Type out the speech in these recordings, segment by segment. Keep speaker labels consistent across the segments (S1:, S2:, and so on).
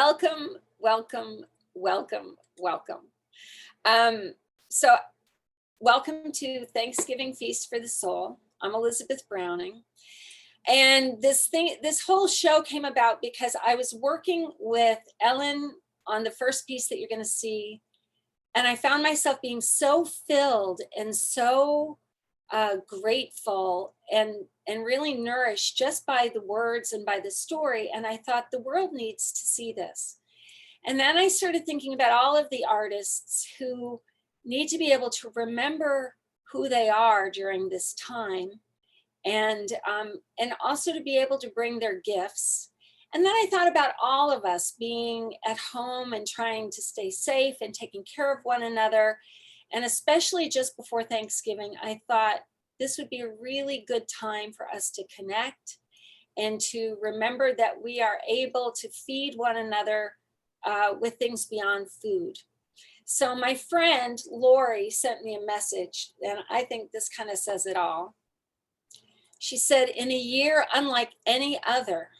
S1: Welcome, welcome, welcome, welcome. So welcome to Thanksgiving Feast for the Soul. I'm Elizabeth Browning. And this whole show came about because I was working with Ellen on the first piece that you're going to see. And I found myself being so filled and so grateful and really nourished just by the words and by the story. And I thought the world needs to see this. And then I started thinking about all of the artists who need to be able to remember who they are during this time, and also to be able to bring their gifts. And then I thought about all of us being at home and trying to stay safe and taking care of one another. And especially just before Thanksgiving, I thought this would be a really good time for us to connect and to remember that we are able to feed one another with things beyond food. So my friend Lori sent me a message, and I think this kind of says it all. She said, "In a year unlike any other,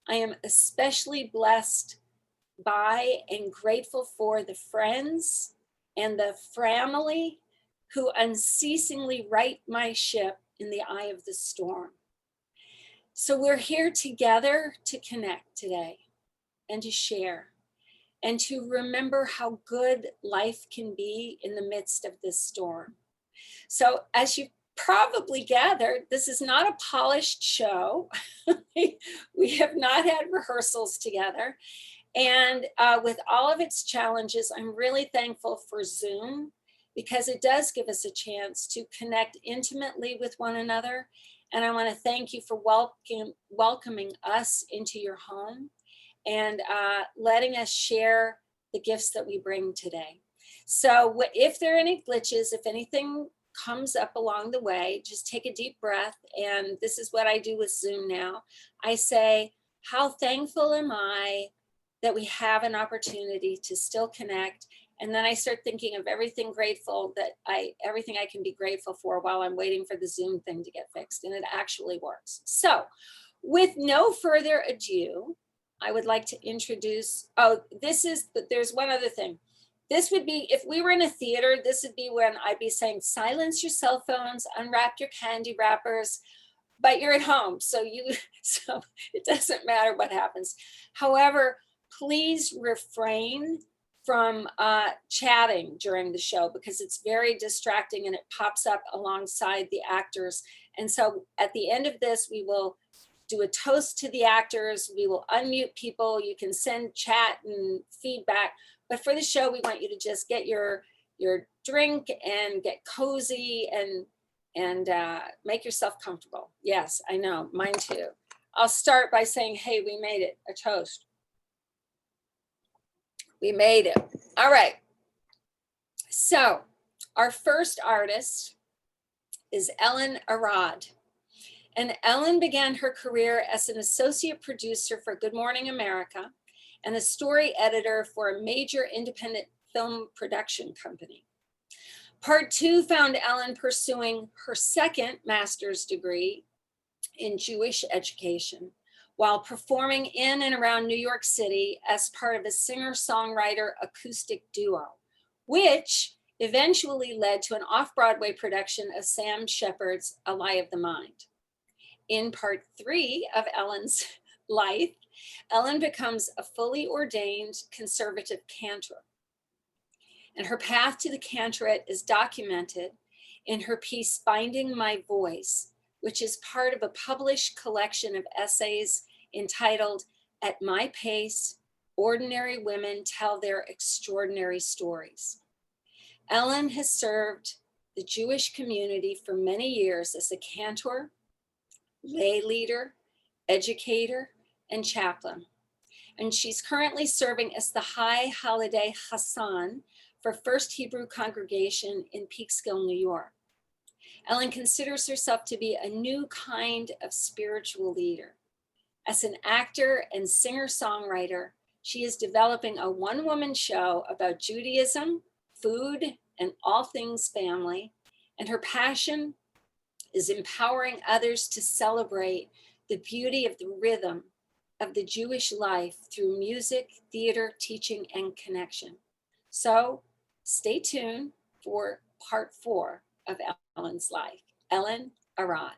S1: I am especially blessed by and grateful for the friends and the family who unceasingly right my ship in the eye of the storm." So we're here together to connect today and to share and to remember how good life can be in the midst of this storm. So as you probably gathered, this is not a polished show. We have not had rehearsals together. And with all of its challenges, I'm really thankful for Zoom, because it does give us a chance to connect intimately with one another. And I want to thank you for welcoming us into your home and letting us share the gifts that we bring today. So if there are any glitches, if anything comes up along the way, just take a deep breath. And this is what I do with Zoom now. I say, how thankful am I that we have an opportunity to still connect? And then I start thinking of everything everything I can be grateful for while I'm waiting for the Zoom thing to get fixed. And it actually works. So with no further ado, I would like to introduce, there's one other thing. This would be, if we were in a theater, this would be when I'd be saying, silence your cell phones, unwrap your candy wrappers, but you're at home. So it doesn't matter what happens. However, please refrain from chatting during the show, because it's very distracting and it pops up alongside the actors. And so at the end of this, we will do a toast to the actors. We will unmute people. You can send chat and feedback. But for the show, we want you to just get your drink and get cozy and make yourself comfortable. Yes, I know, mine too. I'll start by saying, hey, we made it, a toast. We made it. All right. So our first artist is Ellen Arad. And Ellen began her career as an associate producer for Good Morning America and a story editor for a major independent film production company. Part 2 found Ellen pursuing her second master's degree in Jewish education while performing in and around New York City as part of a singer-songwriter acoustic duo, which eventually led to an off-Broadway production of Sam Shepard's A Lie of the Mind. In part 3 of Ellen's life, Ellen becomes a fully ordained conservative cantor. And her path to the cantorate is documented in her piece, Finding My Voice, which is part of a published collection of essays entitled At My Pace, Ordinary Women Tell Their Extraordinary Stories. Ellen has served the Jewish community for many years as a cantor, lay leader, educator, and chaplain. And she's currently serving as the High Holiday Hassan for First Hebrew Congregation in Peekskill, New York. Ellen considers herself to be a new kind of spiritual leader. As an actor and singer-songwriter, she is developing a one-woman show about Judaism, food, and all things family. And her passion is empowering others to celebrate the beauty of the rhythm of the Jewish life through music, theater, teaching, and connection. So stay tuned for part 4 of Ellen's life. Ellen, Arad.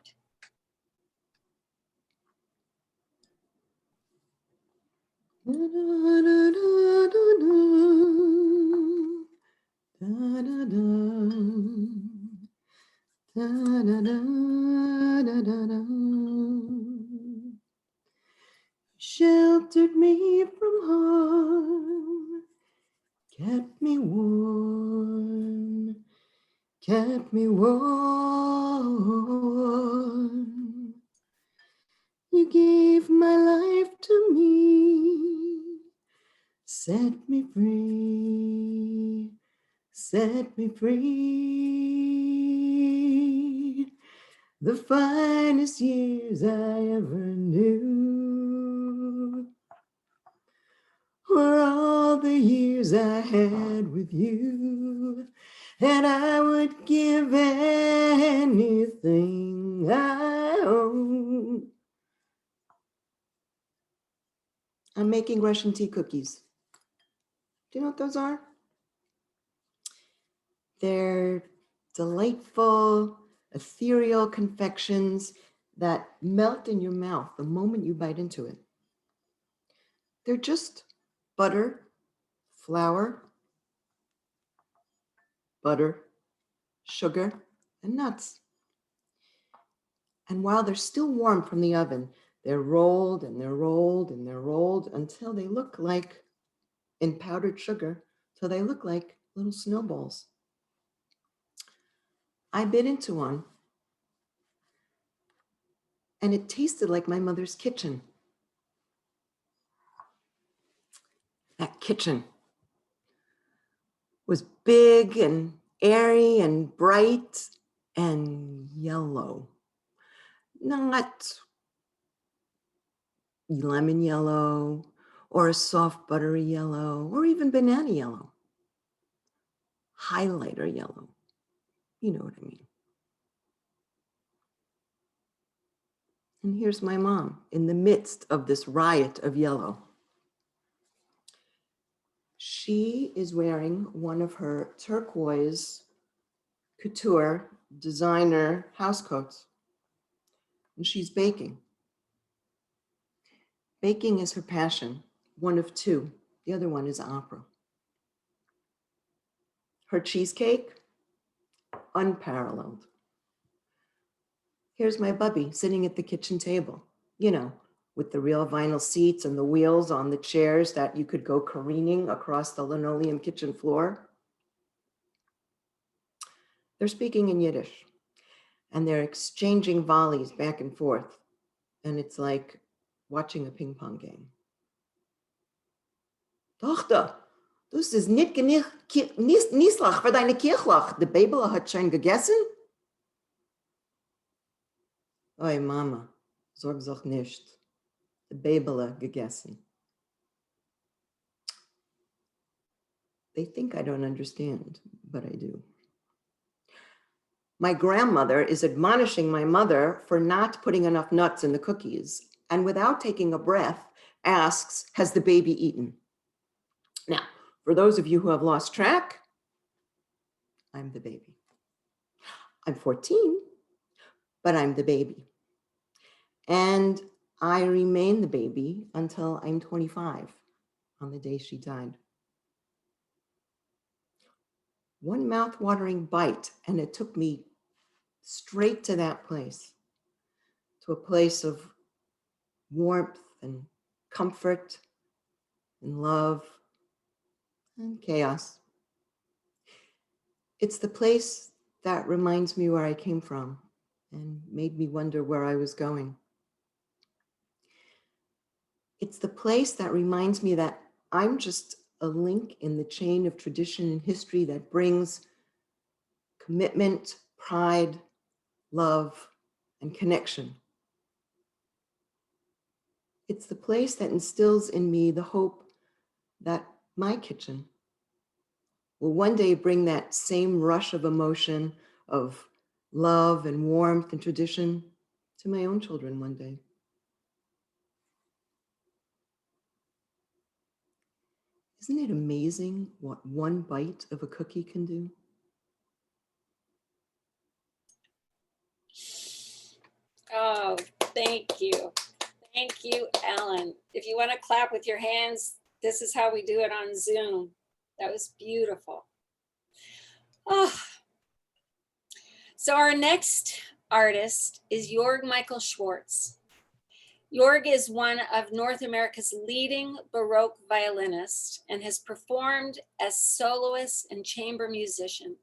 S2: Sheltered me from harm, kept me warm, kept me warm. You gave my life to me, set me free, set me free. The finest years I ever knew were all the years I had with you, and I would give anything I own. I'm making Russian tea cookies. Do you know what those are? They're delightful, ethereal confections that melt in your mouth the moment you bite into it. They're just butter, flour, sugar, and nuts. And while they're still warm from the oven, they're rolled and they're rolled and they're rolled until they look like, in powdered sugar, till they look like little snowballs. I bit into one, and it tasted like my mother's kitchen. That kitchen was big and airy and bright and yellow. Not lemon yellow or a soft buttery yellow or even banana yellow. Highlighter yellow. You know what I mean. And here's my mom in the midst of this riot of yellow. She is wearing one of her turquoise couture designer housecoats, and she's baking. Baking is her passion, one of two. The other one is opera. Her cheesecake, unparalleled. Here's my bubby sitting at the kitchen table, you know, with the real vinyl seats and the wheels on the chairs that you could go careening across the linoleum kitchen floor. They're speaking in Yiddish, and they're exchanging volleys back and forth, and it's like watching a ping pong game. Tochter, das ist nicht Nieslach für deine Kirchlach. Der Babel hat schon gegessen? Oi, Mama, sorg sich nicht. Der Babel gegessen. They think I don't understand, but I do. My grandmother is admonishing my mother for not putting enough nuts in the cookies, and without taking a breath, asks, has the baby eaten? Now, for those of you who have lost track, I'm the baby. I'm 14, but I'm the baby. And I remain the baby until I'm 25, on the day she died. One mouth-watering bite, and it took me straight to that place, to a place of warmth and comfort and love and chaos. It's the place that reminds me where I came from and made me wonder where I was going. It's the place that reminds me that I'm just a link in the chain of tradition and history that brings commitment, pride, love, and connection. It's the place that instills in me the hope that my kitchen will one day bring that same rush of emotion, of love and warmth and tradition to my own children one day. Isn't it amazing what one bite of a cookie can do?
S1: Oh, thank you. Thank you, Ellen. If you want to clap with your hands, this is how we do it on Zoom. That was beautiful. Oh. So our next artist is Jorg Michael Schwartz. Jorg is one of North America's leading Baroque violinists and has performed as soloist and chamber musician,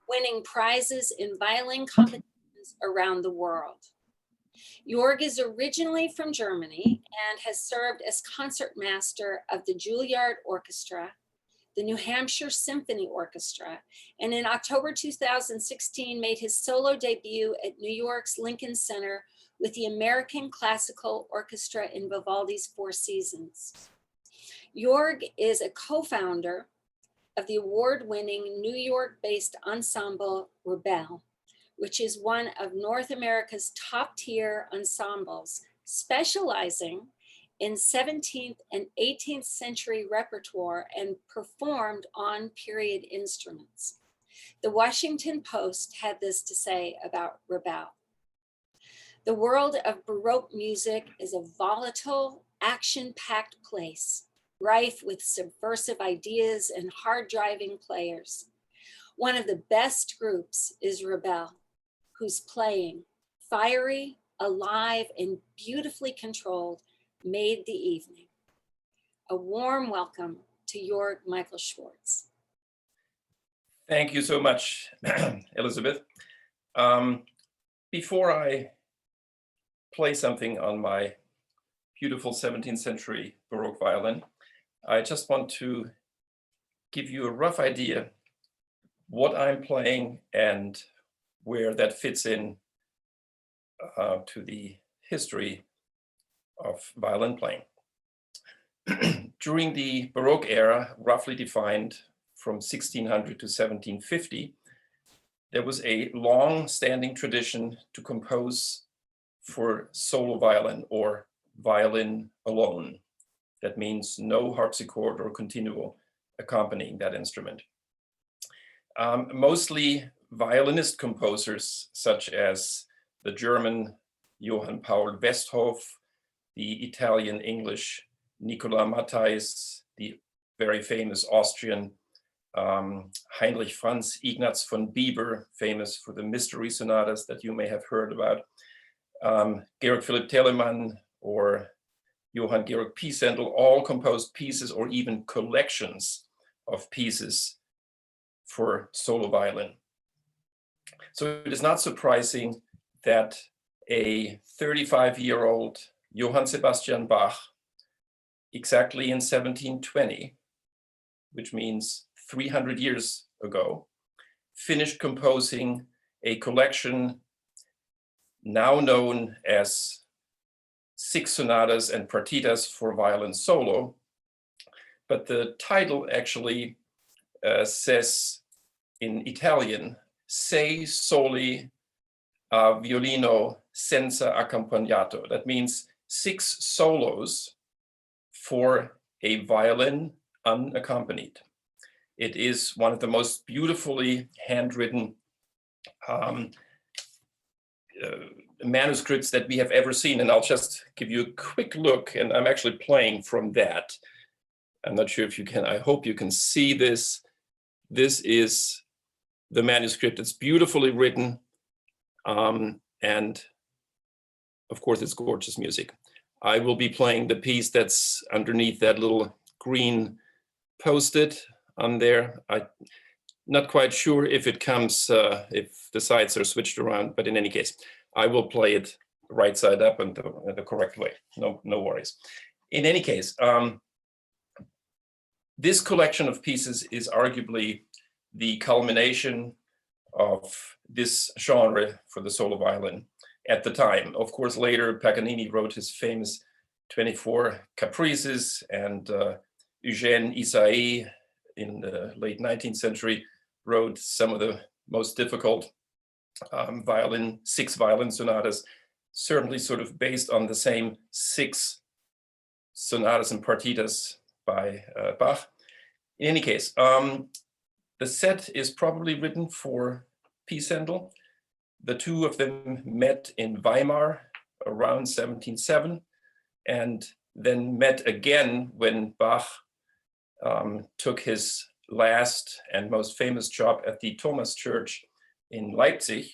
S1: winning prizes in violin competitions around the world. Jorg is originally from Germany and has served as concertmaster of the Juilliard Orchestra, the New Hampshire Symphony Orchestra, and in October 2016 made his solo debut at New York's Lincoln Center with the American Classical Orchestra in Vivaldi's Four Seasons. Jorg is a co-founder of the award-winning New York-based ensemble Rebel, which is one of North America's top-tier ensembles, specializing in 17th and 18th century repertoire and performed on period instruments. The Washington Post had this to say about Rebel. The world of Baroque music is a volatile, action-packed place, rife with subversive ideas and hard-driving players. One of the best groups is Rebel, whose playing, fiery, alive, and beautifully controlled, made the evening. A warm welcome to Jorg Michael Schwartz.
S3: Thank you so much, Elizabeth. Before I play something on my beautiful 17th century Baroque violin, I just want to give you a rough idea what I'm playing and where that fits in to the history of violin playing. During the Baroque era, roughly defined from 1600 to 1750, there was a long-standing tradition to compose for solo violin or violin alone. That means no harpsichord or continuo accompanying that instrument. Mostly violinist composers such as the German Johann Paul Westhoff, the Italian-English Nicola Matthijs, the very famous Austrian Heinrich Franz Ignaz von Bieber, famous for the mystery sonatas that you may have heard about, Georg Philipp Telemann or Johann Georg Pisendel, all composed pieces or even collections of pieces for solo violin. So it is not surprising that a 35-year-old Johann Sebastian Bach, exactly in 1720, which means 300 years ago, finished composing a collection now known as 6 sonatas and partitas for violin solo. But the title actually says in Italian, Sei soli a violino senza accompagnato. That means 6 solos for a violin unaccompanied. It is one of the most beautifully handwritten manuscripts that we have ever seen. And I'll just give you a quick look, and I'm actually playing from that. I'm not sure if you can, I hope you can see this. This is the manuscript. It's beautifully written. And of course, it's gorgeous music. I will be playing the piece that's underneath that little green post-it on there. I'm not quite sure if it comes, if the sides are switched around, but in any case, I will play it right side up and the correct way. No worries. In any case, this collection of pieces is arguably the culmination of this genre for the solo violin at the time. Of course, later Paganini wrote his famous 24 Caprices, and Eugène Ysaÿe in the late 19th century wrote some of the most difficult 6 violin sonatas, certainly sort of based on the same 6 sonatas and partitas by Bach. In any case, the set is probably written for Pisendel. The two of them met in Weimar around 1707, and then met again when Bach took his last and most famous job at the Thomas Church in Leipzig.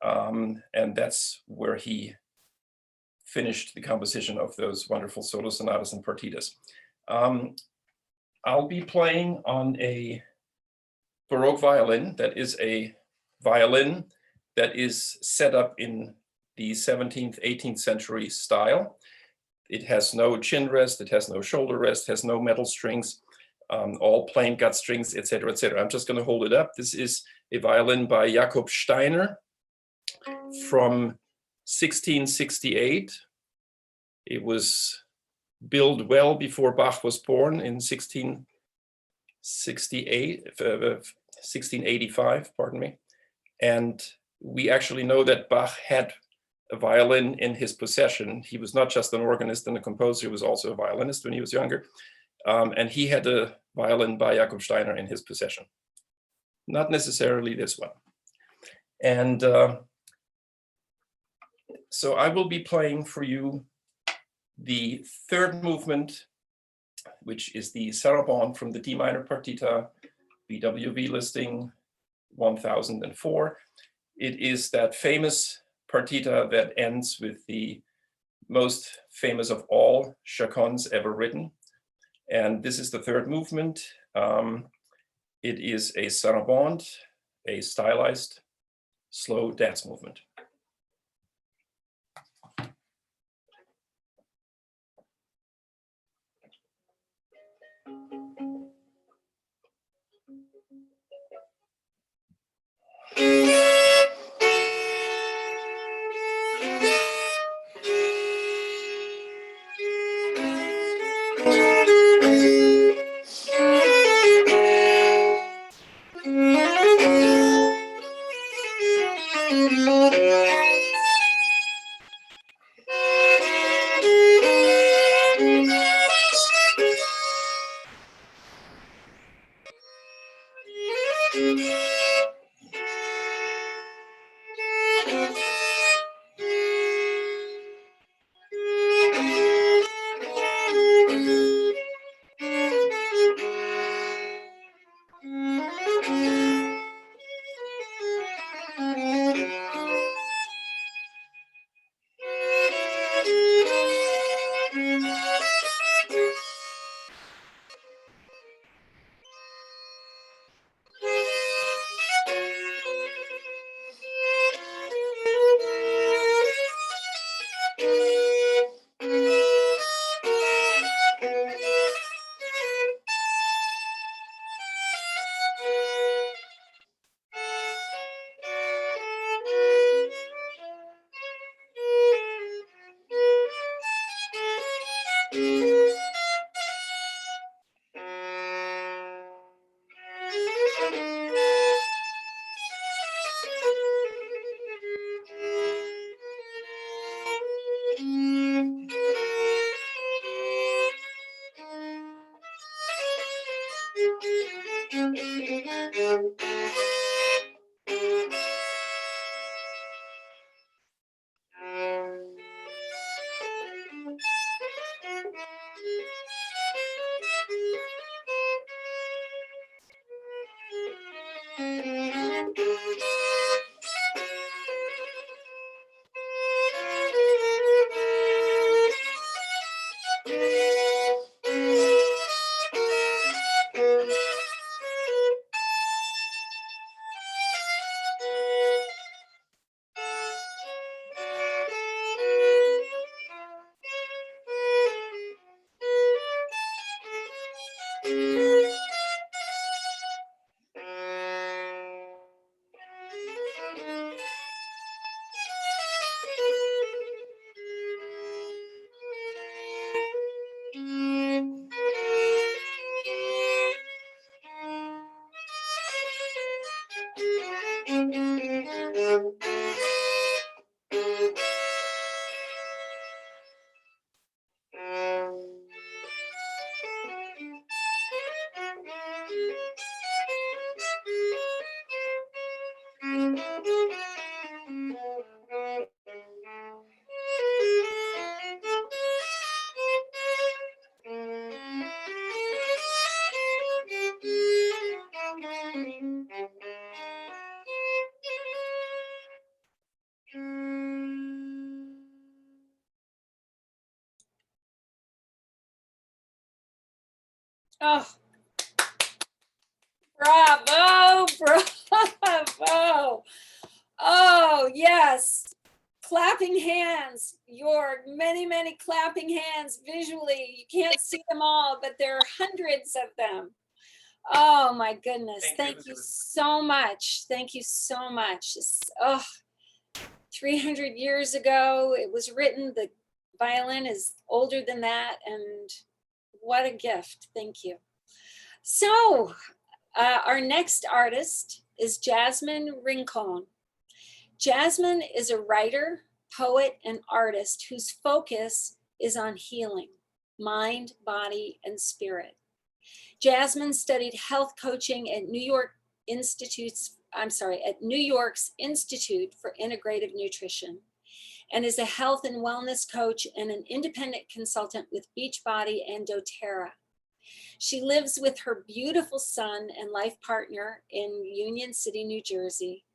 S3: And that's where he finished the composition of those wonderful solo sonatas and partitas. I'll be playing on a Baroque violin that is a violin that is set up in the 17th, 18th century style. It has no chin rest, it has no shoulder rest, has no metal strings, all plain gut strings, etc., etc. I'm just going to hold it up. This is a violin by Jakob Steiner from 1668. It was built well before Bach was born in 1685, pardon me. And we actually know that Bach had a violin in his possession. He was not just an organist and a composer, he was also a violinist when he was younger. And he had a violin by Jakob Steiner in his possession. Not necessarily this one. And so I will be playing for you the third movement, which is the Sarabande from the D minor partita, BWV listing 1004. It is that famous partita that ends with the most famous of all chaconnes ever written. And this is the third movement. It is a sarabande, a stylized, slow dance movement.
S1: Oh, bravo, bravo. Oh, yes. Clapping hands, Jorg, many, many clapping hands visually. You can't see them all, but there are hundreds of them. Oh my goodness. Thank you so much. Thank you so much. 300 years ago, it was written. The violin is older than that. And what a gift. Thank you. So our next artist is Jasmine Rincon. Jasmine is a writer, poet, and artist whose focus is on healing, mind, body, and spirit. Jasmine studied health coaching at New York's Institute for Integrative Nutrition, and is a health and wellness coach and an independent consultant with Beachbody and doTERRA. She lives with her beautiful son and life partner in Union City, New Jersey.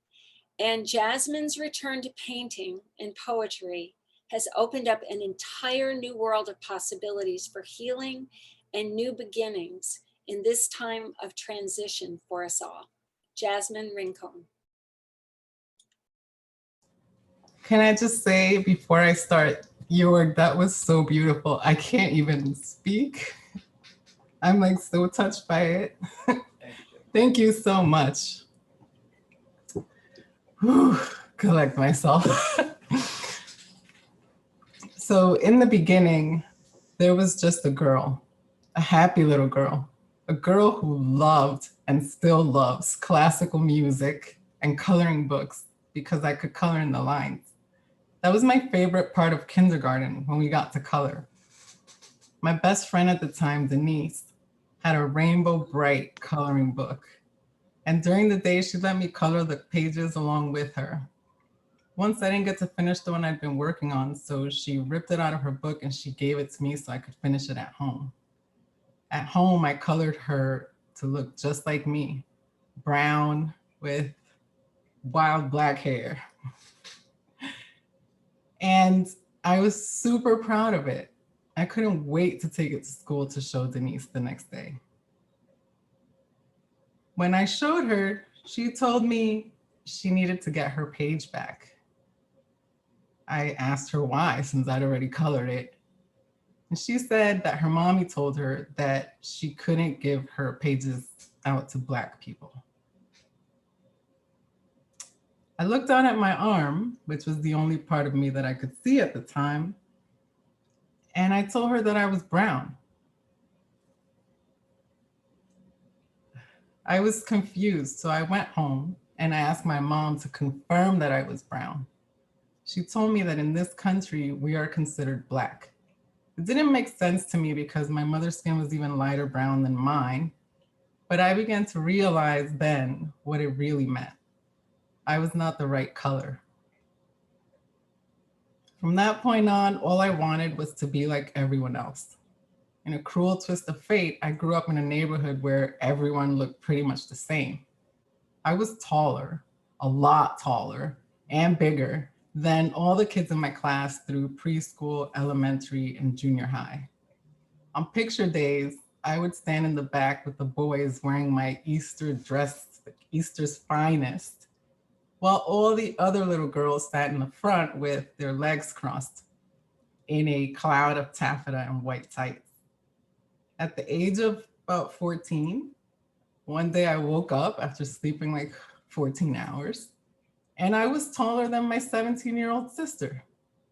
S1: And Jasmine's return to painting and poetry has opened up an entire new world of possibilities for healing and new beginnings in this time of transition for us all. Jasmine Rincon.
S4: Can I just say before I start, Jorg, that was so beautiful. I can't even speak. I'm like so touched by it. Thank you so much. Whew, collect myself. So in the beginning, there was just a girl, a happy little girl, a girl who loved and still loves classical music and coloring books because I could color in the lines. That was my favorite part of kindergarten when we got to color. My best friend at the time, Denise, had a rainbow bright coloring book. And during the day, she let me color the pages along with her. Once I didn't get to finish the one I'd been working on, so she ripped it out of her book and she gave it to me so I could finish it at home. At home, I colored her to look just like me, brown with wild black hair. And I was super proud of it. I couldn't wait to take it to school to show Denise the next day. When I showed her, she told me she needed to get her page back. I asked her why, since I'd already colored it. And she said that her mommy told her that she couldn't give her pages out to Black people. I looked down at my arm, which was the only part of me that I could see at the time, and I told her that I was brown. I was confused, so I went home and I asked my mom to confirm that I was brown. She told me that in this country, we are considered Black. It didn't make sense to me because my mother's skin was even lighter brown than mine, but I began to realize then what it really meant. I was not the right color. From that point on, all I wanted was to be like everyone else. In a cruel twist of fate, I grew up in a neighborhood where everyone looked pretty much the same. I was taller, a lot taller, and bigger than all the kids in my class through preschool, elementary, and junior high. On picture days, I would stand in the back with the boys wearing my Easter dress, Easter's finest, while all the other little girls sat in the front with their legs crossed in a cloud of taffeta and white tights. At the age of about 14, one day I woke up after sleeping like 14 hours, and I was taller than my 17-year-old sister.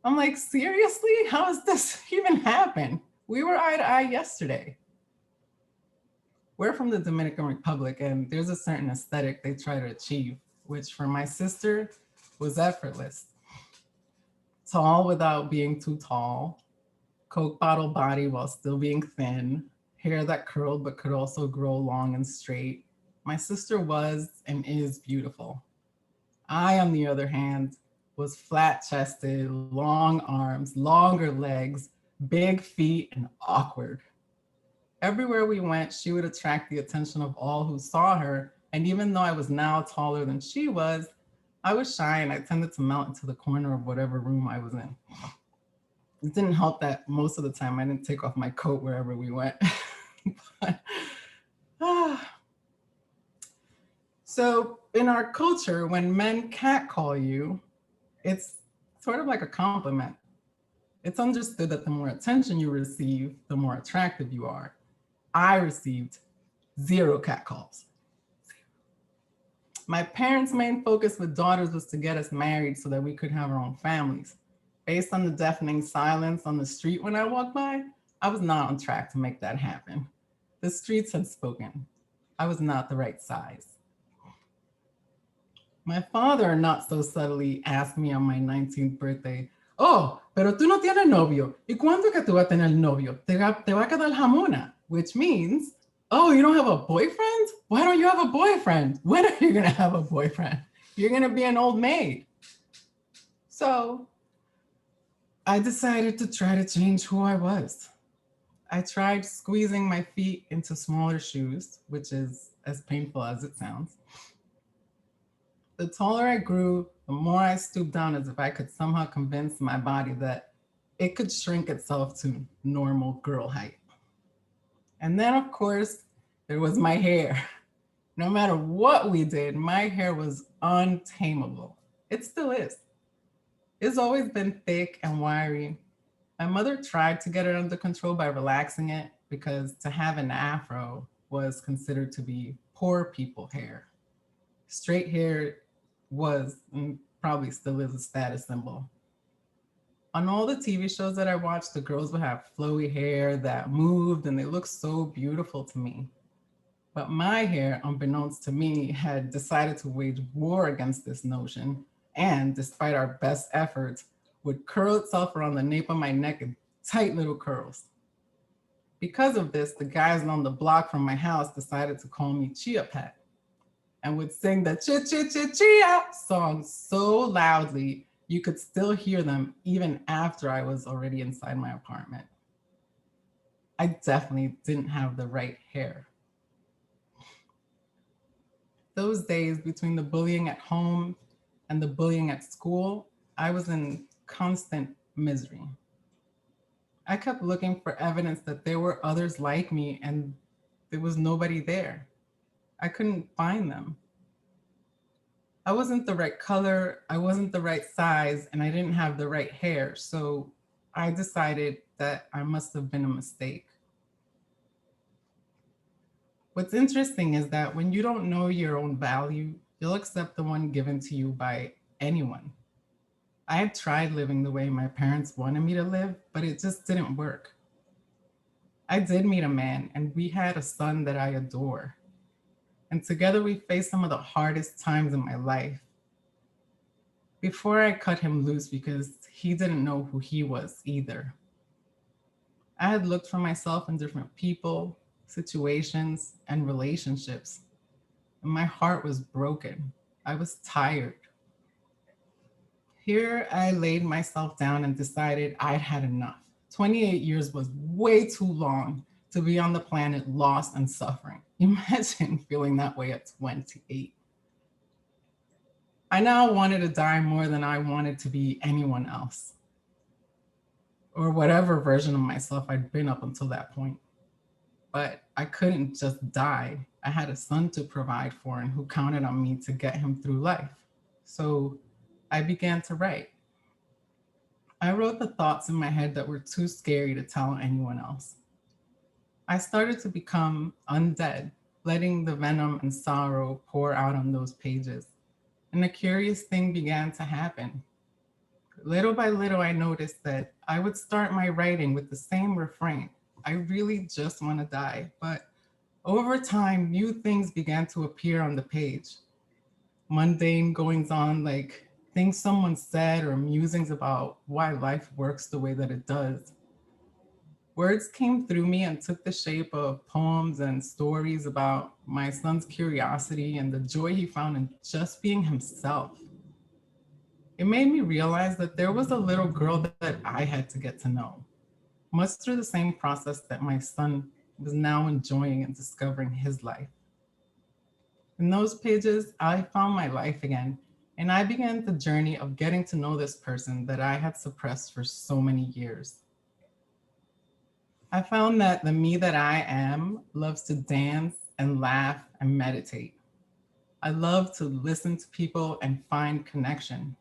S4: I'm like, seriously? How does this even happen? We were eye to eye yesterday. We're from the Dominican Republic, and there's a certain aesthetic they try to achieve, which for my sister was effortless. Tall without being too tall, Coke bottle body while still being thin, hair that curled but could also grow long and straight. My sister was and is beautiful. I, on the other hand, was flat-chested, long arms, longer legs, big feet, and awkward. Everywhere we went, she would attract the attention of all who saw her, and even though I was now taller than she was, I was shy and I tended to melt into the corner of whatever room I was in. It didn't help that most of the time I didn't take off my coat wherever we went. But, so in our culture, when men catcall you, it's sort of like a compliment. It's understood that the more attention you receive, the more attractive you are. I received 0 catcalls. My parents' main focus with daughters was to get us married so that we could have our own families. Based on the deafening silence on the street when I walked by, I was not on track to make that happen. The streets had spoken. I was not the right size. My father, not so subtly, asked me on my 19th birthday, "Oh, pero tú no tienes novio. ¿Y cuándo que tú vas a tener novio? Te va a quedar jamona," which means, "Oh, you don't have a boyfriend? Why don't you have a boyfriend? When are you going to have a boyfriend? You're going to be an old maid." So I decided to try to change who I was. I tried squeezing my feet into smaller shoes, which is as painful as it sounds. The taller I grew, the more I stooped down as if I could somehow convince my body that it could shrink itself to normal girl height. And then, of course, there was my hair. No matter what we did, my hair was untamable. It still is. It's always been thick and wiry. My mother tried to get it under control by relaxing it because to have an afro was considered to be poor people hair. Straight hair was, and probably still is, a status symbol. On all the TV shows that I watched, the girls would have flowy hair that moved and they looked so beautiful to me. But my hair, unbeknownst to me, had decided to wage war against this notion, and despite our best efforts, would curl itself around the nape of my neck in tight little curls. Because of this, the guys on the block from my house decided to call me Chia Pet and would sing the Chia song so loudly you could still hear them even after I was already inside my apartment. I definitely didn't have the right hair. Those days between the bullying at home and the bullying at school, I was in constant misery. I kept looking for evidence that there were others like me and there was nobody there. I couldn't find them. I wasn't the right color, I wasn't the right size, and I didn't have the right hair. So I decided that I must have been a mistake. What's interesting is that when you don't know your own value, you'll accept the one given to you by anyone. I had tried living the way my parents wanted me to live, but it just didn't work. I did meet a man and we had a son that I adore. And together we faced some of the hardest times in my life. Before I cut him loose because he didn't know who he was either. I had looked for myself in different people, situations, and relationships. And my heart was broken. I was tired. Here I laid myself down and decided I'd had enough. 28 years was way too long to be on the planet lost and suffering. Imagine feeling that way at 28. I now wanted to die more than I wanted to be anyone else, or whatever version of myself I'd been up until that point. But I couldn't just die. I had a son to provide for and who counted on me to get him through life. So I began to write. I wrote the thoughts in my head that were too scary to tell anyone else. I started to become undead, letting the venom and sorrow pour out on those pages. And a curious thing began to happen. Little by little, I noticed that I would start my writing with the same refrain. I really just want to die. But over time, new things began to appear on the page. Mundane goings on, like things someone said or musings about why life works the way that it does. Words came through me and took the shape of poems and stories about my son's curiosity and the joy he found in just being himself. It made me realize that there was a little girl that I had to get to know, much through the same process that my son was now enjoying and discovering his life. In those pages, I found my life again, and I began the journey of getting to know this person that I had suppressed for so many years. I found that the me that I am loves to dance and laugh and meditate. I love to listen to people and find connection.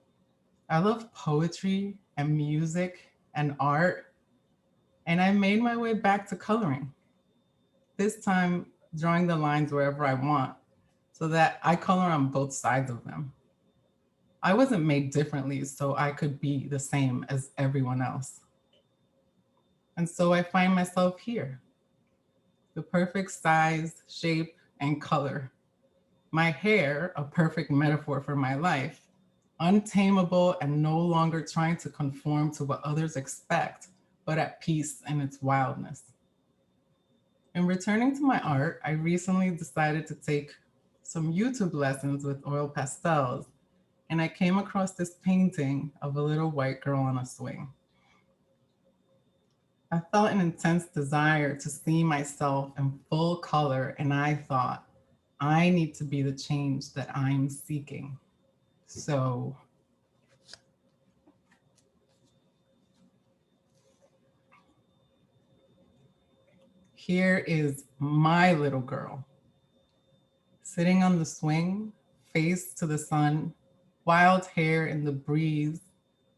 S4: I love poetry and music and art, and I made my way back to coloring. This time, drawing the lines wherever I want so that I color on both sides of them. I wasn't made differently so I could be the same as everyone else. And so I find myself here, the perfect size, shape, and color. My hair, a perfect metaphor for my life, untamable and no longer trying to conform to what others expect, but at peace in its wildness. In returning to my art, I recently decided to take some YouTube lessons with oil pastels, and I came across this painting of a little white girl on a swing. I felt an intense desire to see myself in full color, and I thought, I need to be the change that I'm seeking. So here is my little girl, sitting on the swing, face to the sun, wild hair in the breeze,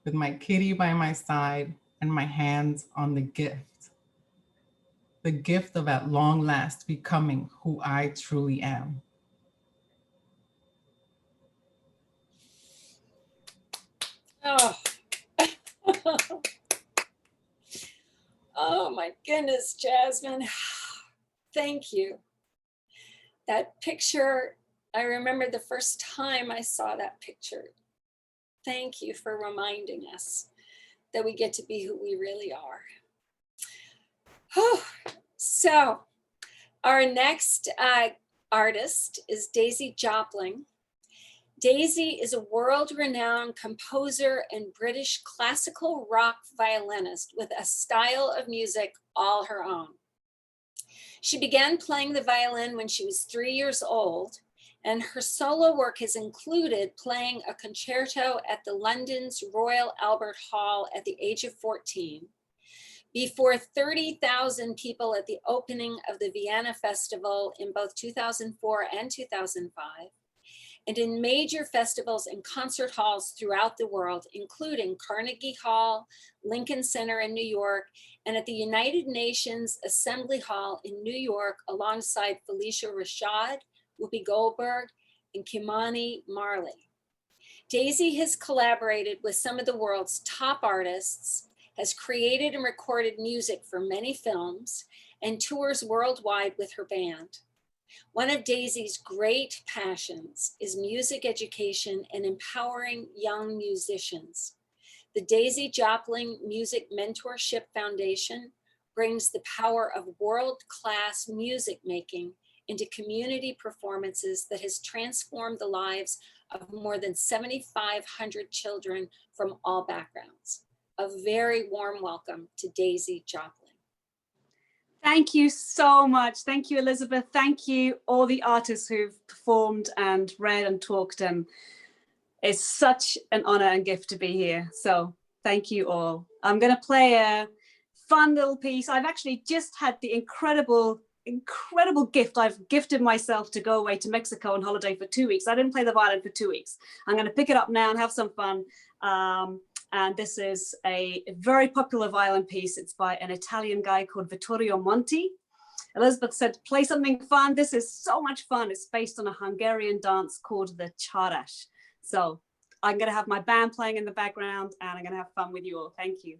S4: with my kitty by my side and my hands on the gift of at long last becoming who I truly am.
S1: Oh. Oh my goodness, Jasmine. Thank you. That picture, I remember the first time I saw that picture. Thank you for reminding us that we get to be who we really are. So our next artist is Daisy Joplin. Daisy is a world-renowned composer and British classical rock violinist with a style of music all her own. She began playing the violin when she was 3 years old, and her solo work has included playing a concerto at the London's Royal Albert Hall at the age of 14, before 30,000 people at the opening of the Vienna Festival in both 2004 and 2005, and in major festivals and concert halls throughout the world, including Carnegie Hall, Lincoln Center in New York, and at the United Nations Assembly Hall in New York, alongside Felicia Rashad, Whoopi Goldberg, and Kimani Marley. Daisy has collaborated with some of the world's top artists, has created and recorded music for many films, and tours worldwide with her band. One of Daisy's great passions is music education and empowering young musicians. The Daisy Joplin Music Mentorship Foundation brings the power of world-class music making into community performances that has transformed the lives of more than 7,500 children from all backgrounds. A very warm welcome to Daisy Joplin.
S5: Thank you so much. Thank you, Elizabeth. Thank you, all the artists who've performed and read and talked. It's such an honor and gift to be here. So thank you all. I'm going to play a fun little piece. I've actually just had the incredible gift. I've gifted myself to go away to Mexico on holiday for 2 weeks. I didn't play the violin for 2 weeks. I'm going to pick it up now and have some fun. And this is a very popular violin piece. It's by an Italian guy called Vittorio Monti. Elizabeth said, play something fun. This is so much fun. It's based on a Hungarian dance called the Csárdás. So I'm going to have my band playing in the background and I'm going to have fun with you all. Thank you.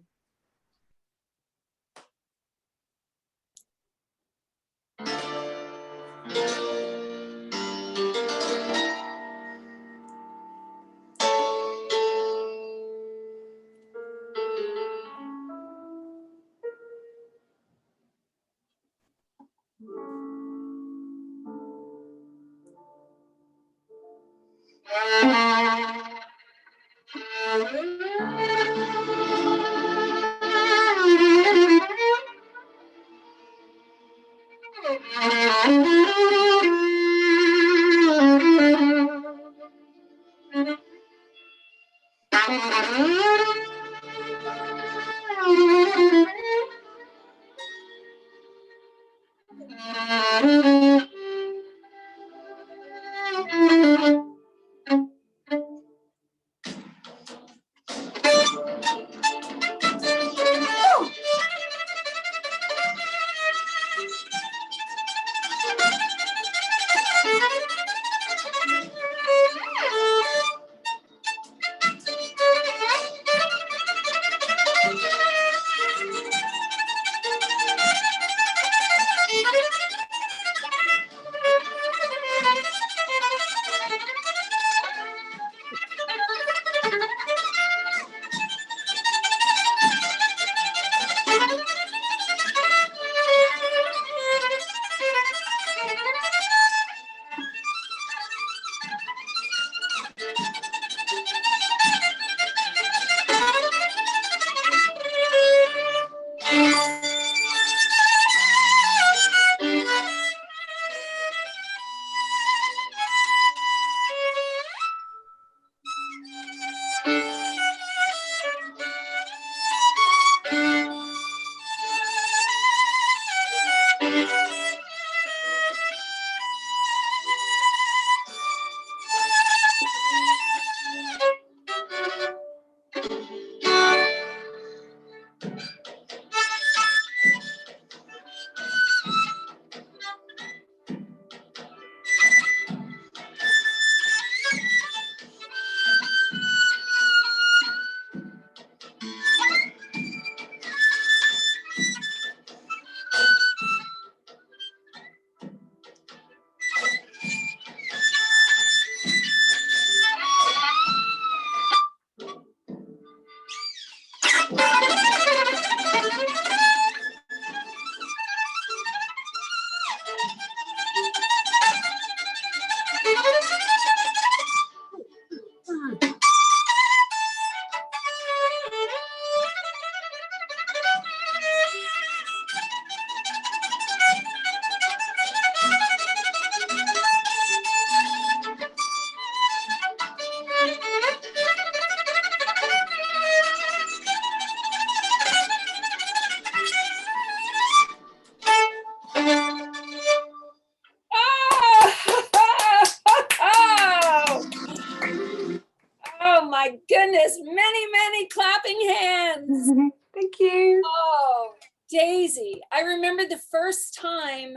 S1: Oh my goodness, many clapping hands.
S5: Thank you.
S1: Oh, Daisy. I remember the first time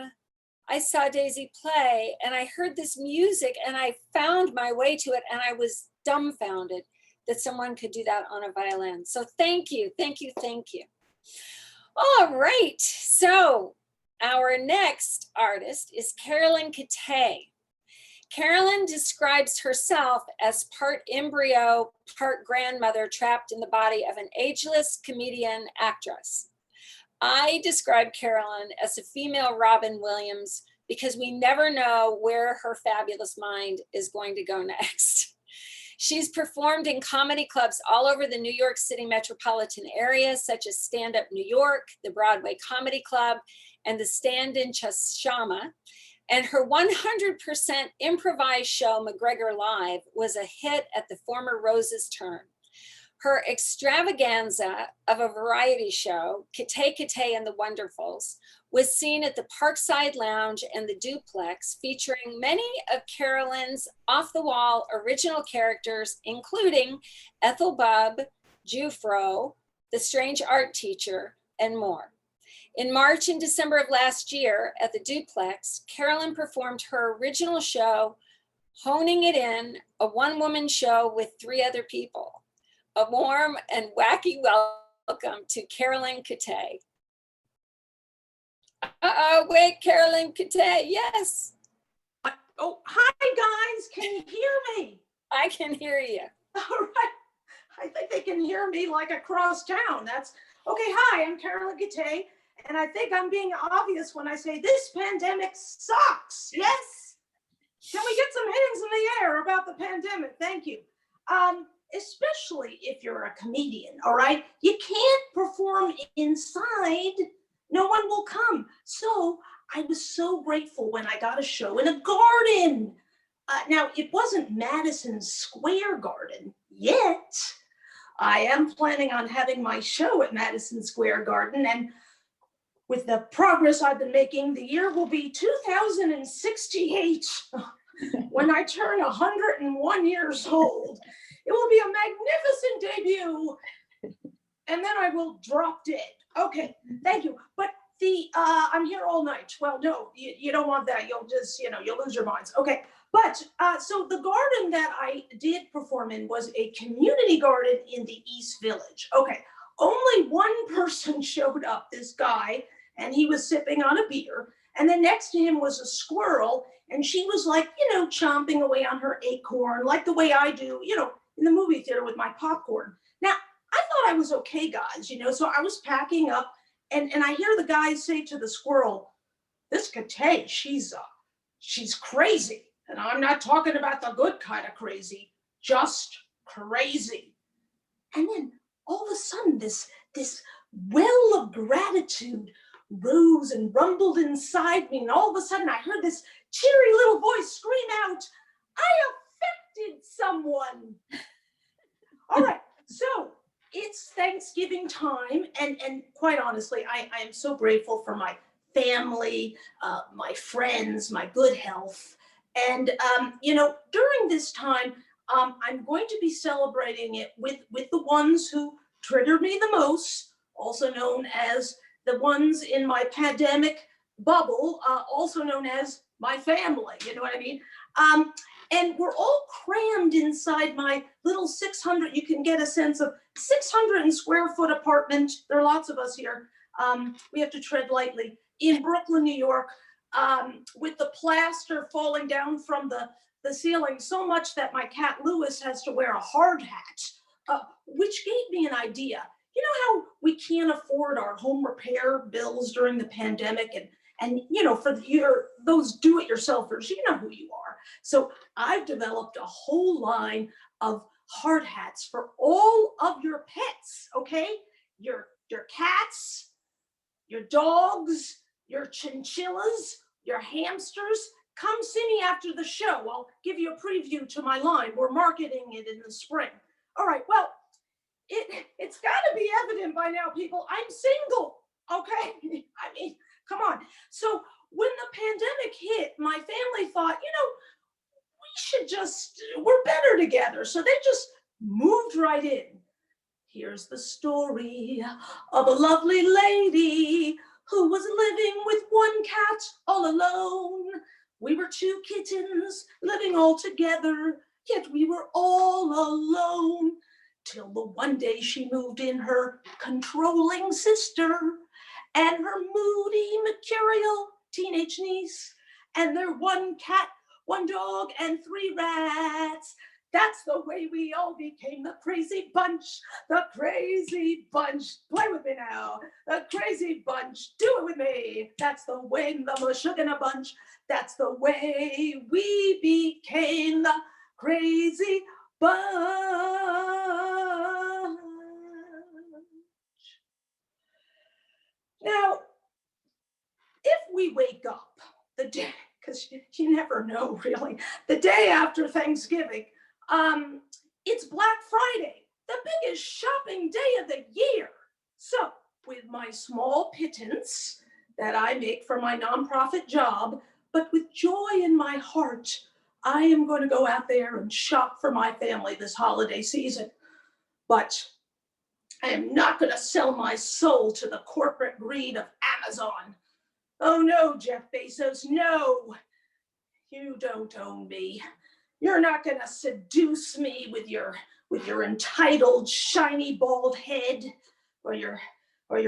S1: I saw Daisy play and I heard this music and I found my way to it and I was dumbfounded that someone could do that on a violin. So thank you. All right, so our next artist is Carolyn Kate. Carolyn describes herself as part embryo, part grandmother trapped in the body of an ageless comedian actress. I describe Carolyn as a female Robin Williams because we never know where her fabulous mind is going to go next. She's performed in comedy clubs all over the New York City metropolitan area, such as Stand Up New York, the Broadway Comedy Club, and the Stand-In Chashama. And her 100% improvised show, McGregor Live, was a hit at the former Rose's Turn. Her extravaganza of a variety show, Kate and the Wonderfuls, was seen at the Parkside Lounge and the Duplex, featuring many of Carolyn's off-the-wall original characters, including Ethel Bubb, Jufro, the Strange Art Teacher, and more. In March and December of last year at the Duplex, Carolyn performed her original show, Honing It In, a one-woman show with 3 other people. A warm and wacky welcome to Carolyn Kate. Wait, Carolyn Kate, yes.
S6: Oh, hi guys, can you hear me?
S1: I can hear you.
S6: All right, I think they can hear me like across town. That's okay. Hi, I'm Carolyn Kate, and I think I'm being obvious when I say this pandemic sucks. Yes? Can we get some hands in the air about the pandemic? Thank you. Especially if you're a comedian, all right? You can't perform inside. No one will come. So I was so grateful when I got a show in a garden. Now, it wasn't Madison Square Garden yet. I am planning on having my show at Madison Square Garden, and with the progress I've been making, the year will be 2068 when I turn 101 years old. It will be a magnificent debut, and then I will drop dead. Okay, thank you. But I'm here all night. Well, no, you don't want that. You'll just, you'll lose your minds. Okay, but so the garden that I did perform in was a community garden in the East Village. Okay, only one person showed up, this guy, and he was sipping on a beer. And then next to him was a squirrel, and she was like, chomping away on her acorn, like the way I do, in the movie theater with my popcorn. Now, I thought I was okay, guys, so I was packing up, and I hear the guy say to the squirrel, this Kate, she's crazy. And I'm not talking about the good kind of crazy, just crazy. And then all of a sudden, this well of gratitude rose and rumbled inside me. And all of a sudden, I heard this cheery little voice scream out, I affected someone. All right, so it's Thanksgiving time, and quite honestly, I am so grateful for my family, my friends, my good health. And, during this time, I'm going to be celebrating it with the ones who triggered me the most, also known as the ones in my pandemic bubble, also known as my family, you know what I mean? And we're all crammed inside my little 600, you can get a sense of 600 square foot apartment. There are lots of us here. We have to tread lightly in Brooklyn, New York, with the plaster falling down from the ceiling so much that my cat Lewis has to wear a hard hat, which gave me an idea. You know how we can't afford our home repair bills during the pandemic, And, for those do-it-yourselfers, you know who you are. So I've developed a whole line of hard hats for all of your pets, okay? Your cats, your dogs, your chinchillas, your hamsters. Come see me after the show. I'll give you a preview to my line. We're marketing it in the spring. All right, well, it's got to be evident by now, people, I'm single, okay? I mean, come on. So when the pandemic hit, my family thought, we're better together. So they just moved right in. Here's the story of a lovely lady who was living with one cat all alone. We were two kittens living all together, yet we were all alone. Till the one day she moved in her controlling sister and her moody, mercurial teenage niece, and their one cat, one dog, and 3 rats. That's the way we all became the crazy bunch, the crazy bunch. Play with me now, the crazy bunch. Do it with me. That's the way, the Meshuggah bunch. That's the way we became the crazy bunch. Now, if we wake up the day, because you never know really, the day after Thanksgiving, it's Black Friday, the biggest shopping day of the year. So with my small pittance that I make for my nonprofit job, but with joy in my heart, I am going to go out there and shop for my family this holiday season. But I am not going to sell my soul to the corporate greed of Amazon. Oh no, Jeff Bezos, no. You don't own me. You're not going to seduce me with your entitled, shiny, bald head, or your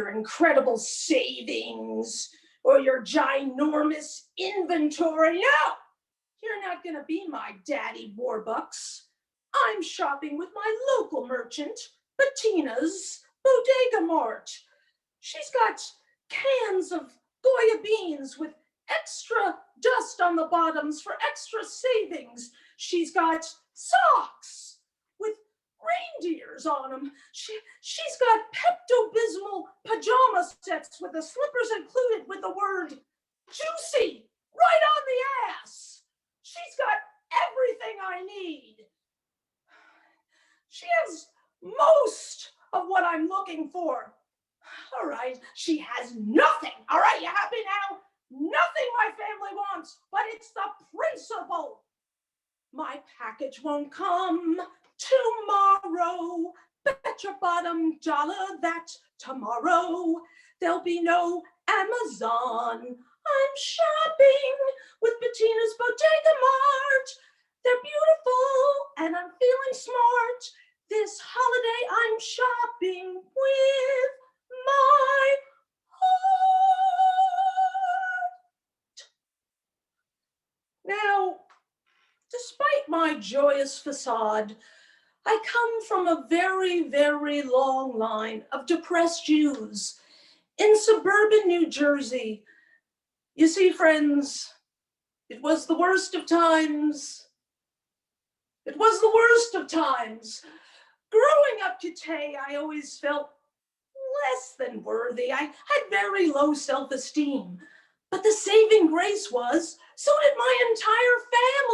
S6: incredible savings, or your ginormous inventory. No, you're not going to be my daddy Warbucks. I'm shopping with my local merchant, Bettina's Bodega Mart. She's got cans of Goya beans with extra dust on the bottoms for extra savings. She's got socks with reindeers on them. She's got Pepto-Bismol pajama sets with the slippers included with the word juicy right on the ass. She's got everything I need. She has most of what I'm looking for. All right, she has nothing. All right, you happy now? Nothing my family wants, but it's the principle. My package won't come tomorrow. Bet your bottom dollar that tomorrow there'll be no Amazon. I'm shopping with Bettina's Bodega Mart. They're beautiful and I'm feeling smart. This holiday I'm shopping with my heart. Now, despite my joyous facade, I come from a very, very long line of depressed Jews in suburban New Jersey. You see, friends, it was the worst of times. It was the worst of times. Growing up today, I always felt less than worthy. I had very low self-esteem. But the saving grace was, so did my entire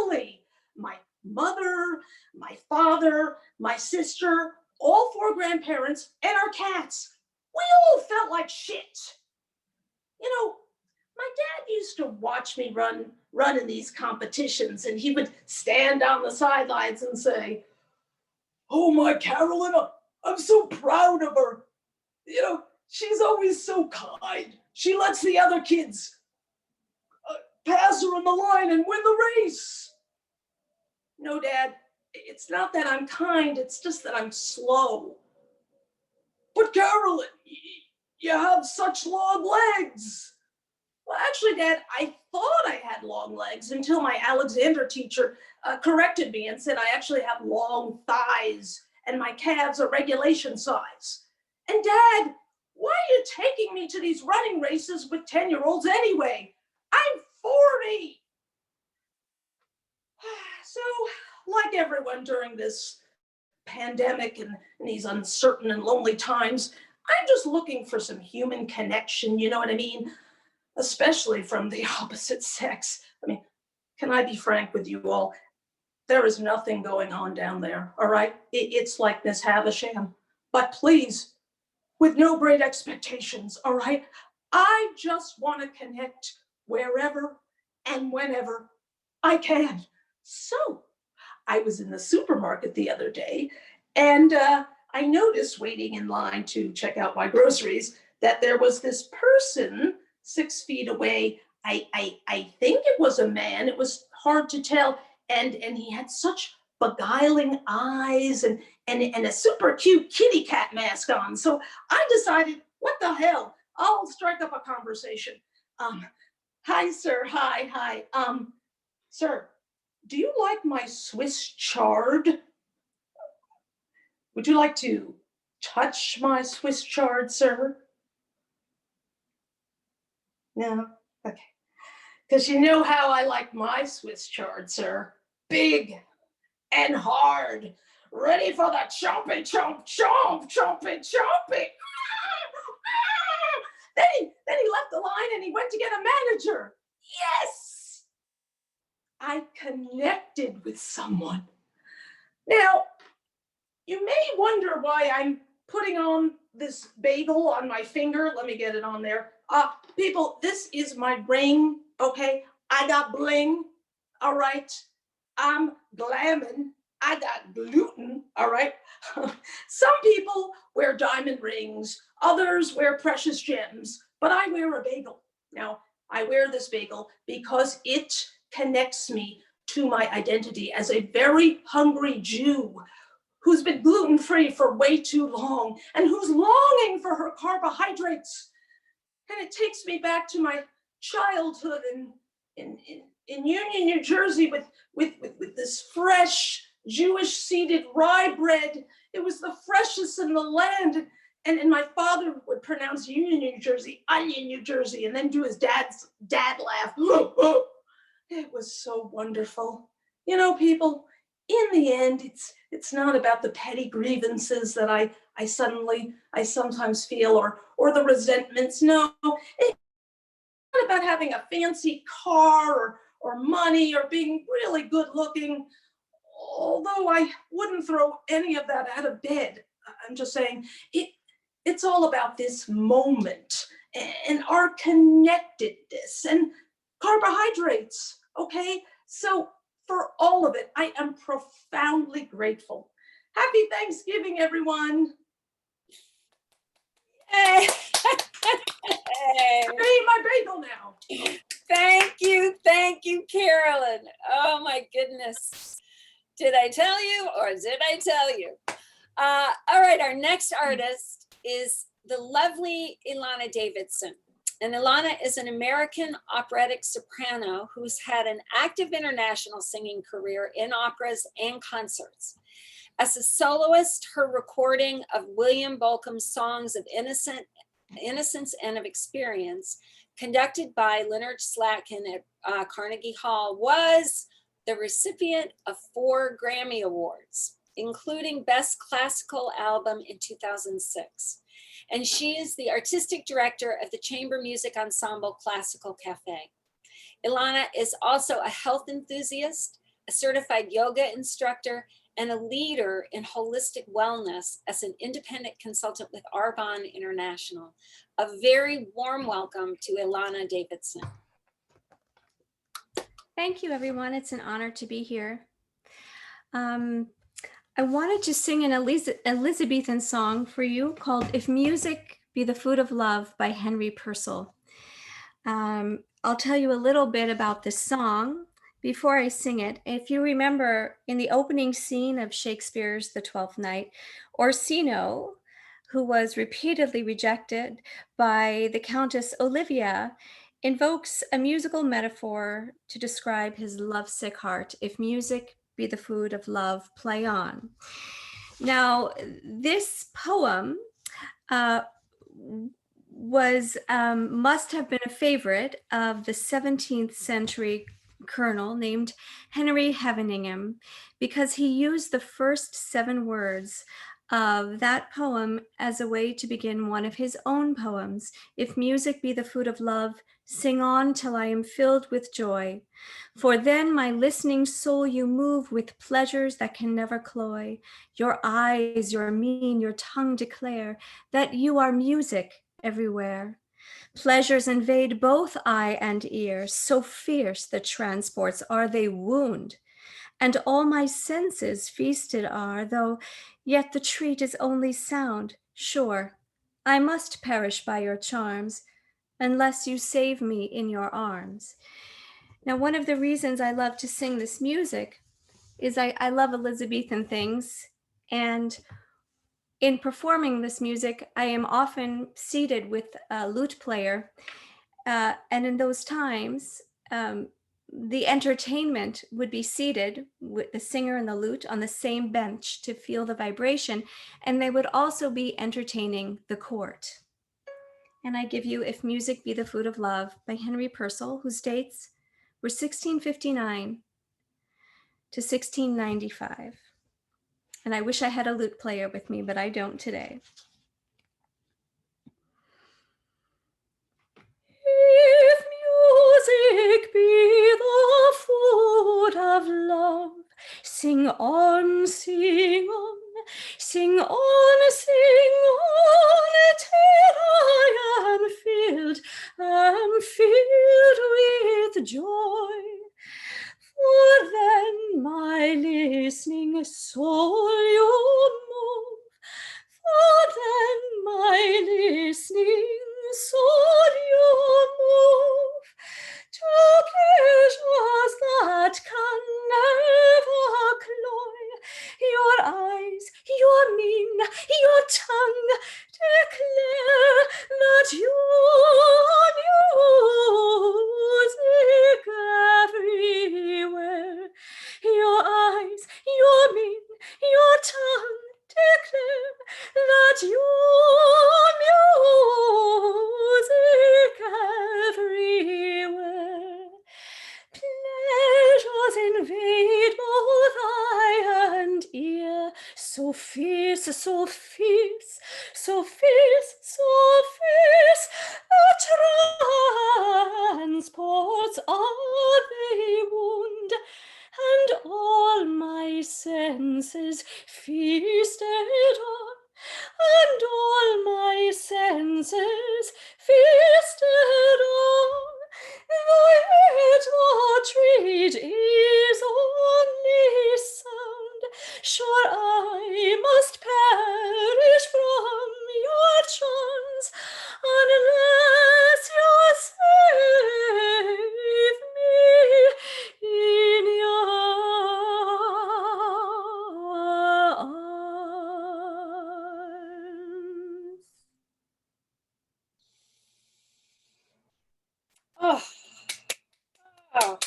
S6: family. My mother, my father, my sister, all 4 grandparents, and our cats. We all felt like shit. You know, my dad used to watch me run in these competitions, and he would stand on the sidelines and say, "Oh, my Carolyn, I'm so proud of her. You know, she's always so kind. She lets the other kids pass her in the line and win the race." No, Dad, it's not that I'm kind, it's just that I'm slow. "But Carolyn, you have such long legs." Well, actually, Dad, I thought I had long legs until my Alexander teacher corrected me and said I actually have long thighs and my calves are regulation size. And Dad, why are you taking me to these running races with 10-year-olds anyway? I'm 40. So, like everyone during this pandemic and these uncertain and lonely times, I'm just looking for some human connection, you know what I mean? Especially from the opposite sex. I mean, can I be frank with you all? There is nothing going on down there, all right? It's like Miss Havisham. But please, with no great expectations, all right? I just want to connect wherever and whenever I can. So I was in the supermarket the other day, and I noticed waiting in line to check out my groceries that there was this person 6 feet away. I think it was a man. It was hard to tell. And he had such beguiling eyes and a super cute kitty cat mask on. So I decided, what the hell? I'll strike up a conversation. Hi, sir. Hi. Sir, do you like my Swiss chard? Would you like to touch my Swiss chard, sir? No? Okay. Because you know how I like my Swiss chard, sir. Big and hard. Ready for the chompy, chomp, chomp, chompy, chompy. Then he left the line and he went to get a manager. Yes! I connected with someone. Now, you may wonder why I'm putting on this bagel on my finger. Let me get it on there. People, this is my ring, okay? I got bling, all right? I'm glamming. I got gluten, all right? Some people wear diamond rings, others wear precious gems, but I wear a bagel. Now, I wear this bagel because it connects me to my identity as a very hungry Jew who's been gluten-free for way too long and who's longing for her carbohydrates. And it takes me back to my childhood in Union, New Jersey with this fresh Jewish seeded rye bread. It was the freshest in the land. And my father would pronounce Union, New Jersey, Onion, New Jersey, and then do his dad laugh. It was so wonderful. You know, people, in the end, it's not about the petty grievances that I sometimes feel or the resentments. No, it's not about having a fancy car or money or being really good looking. Although I wouldn't throw any of that out of bed. I'm just saying it's all about this moment and our connectedness and carbohydrates, okay? So for all of it, I am profoundly grateful. Happy Thanksgiving, everyone.
S1: Hey.
S6: I ate my bagel now.
S1: Thank you, Carolyn. Oh my goodness. Did I tell you or did I tell you? All right, our next artist is the lovely Ilana Davidson. And Ilana is an American operatic soprano who's had an active international singing career in operas and concerts. As a soloist, her recording of William Bolcom's songs of innocence and of experience, conducted by Leonard Slatkin at Carnegie Hall, was the recipient of 4 Grammy Awards, including Best Classical Album in 2006. And she is the artistic director of the Chamber Music Ensemble Classical Cafe. Ilana is also a health enthusiast, a certified yoga instructor, and a leader in holistic wellness as an independent consultant with Arbonne International. A very warm welcome to Ilana Davidson.
S7: Thank you, everyone. It's an honor to be here. I wanted to sing an Elizabethan song for you called If Music Be the Food of Love by Henry Purcell. I'll tell you a little bit about this song before I sing it. If you remember in the opening scene of Shakespeare's The Twelfth Night, Orsino, who was repeatedly rejected by the Countess Olivia, invokes a musical metaphor to describe his lovesick heart. If music be the food of love, play on. Now, this poem must have been a favorite of the 17th century colonel named Henry Heveningham, because he used the first 7 words of that poem as a way to begin one of his own poems. If music be the food of love, sing on till I am filled with joy. For then my listening soul you move with pleasures that can never cloy. Your eyes, your mien, your tongue declare that you are music everywhere. Pleasures invade both eye and ear, so fierce the transports are they wound. And all my senses feasted are, though yet the treat is only sound. Sure, I must perish by your charms, unless you save me in your arms. Now, one of the reasons I love to sing this music is I love Elizabethan things, and in performing this music, I am often seated with a lute player, and in those times, the entertainment would be seated with the singer and the lute on the same bench to feel the vibration, and they would also be entertaining the court. And I give you If Music Be the Food of Love by Henry Purcell, whose dates were 1659 to 1695. And I wish I had a lute player with me, but I don't today. If music be the food of love, sing on, sing on, sing on, sing on, till I am filled with joy. For then my listening soul you move, for then my listening soul you move to pleasures that can never cloy. Your eyes, your mien, your tongue declare that you are music everywhere. Your eyes, your mien, your tongue declare that you are music everywhere. Pleasures invade both eye and ear, so fierce, so fierce, so fierce, so fierce, the transports are they wound, and all my senses feasted on, and all my senses feasted on. Yet the treat is only sound. Sure, I must perish from your charms, unless you save me in your arms.
S1: Oh, oh,